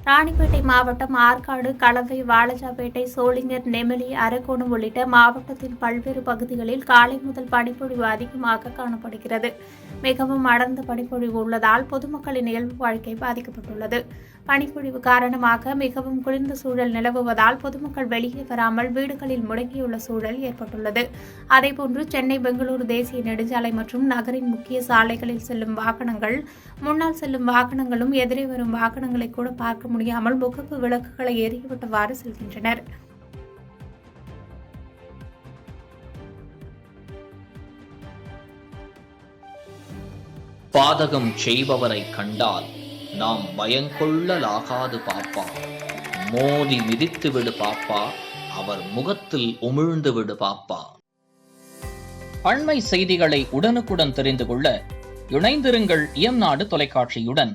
ராணிப்பேட்டை மாவட்டம் ஆற்காடு, கலவை, வாலாஜாபேட்டை, சோளிங்கர், நெமிலி, அரக்கோணம் உள்ளிட்ட மாவட்டத்தின் பல்வேறு பகுதிகளில் காலை முதல் பனிப்பொழிவு அதிகமாக காணப்படுகிறது. மிகவும் அடர்ந்த பனிப்பொழிவு உள்ளதால் பொதுமக்களின் இயல்பு வாழ்க்கை பாதிக்கப்பட்டுள்ளது. பனிப்பொழிவு காரணமாக மிகவும் குளிர்ந்த சூழல் நிலவுவதால் பொதுமக்கள் வெளியே வராமல் வீடுகளில் முடங்கியுள்ள சூழல் ஏற்பட்டுள்ளது. அதேபோன்று சென்னை, பெங்களூரு தேசிய நெடுஞ்சாலை மற்றும் நகரின் முக்கிய சாலைகளில் செல்லும் வாகனங்கள், முன்னால் செல்லும் வாகனங்களும் எதிரே வரும் வாகனங்களை கூட பார்க்க முடியாமல் முகப்பு விளக்குகளை எரிந்துவிட்டவாறு செல்கின்றனர். பாதகம் செய்பவரை கண்டால் நாம் பயங்கொள்ளலாகாது பாப்பா. மோதி மிதித்து விடு பாப்பா, அவர் முகத்தில் உமிழ்ந்து விடு பாப்பா. அண்மை செய்திகளை உடனுக்குடன் தெரிந்து கொள்ள இணைந்திருங்கள் இயம்நாடு தொலைக்காட்சியுடன்.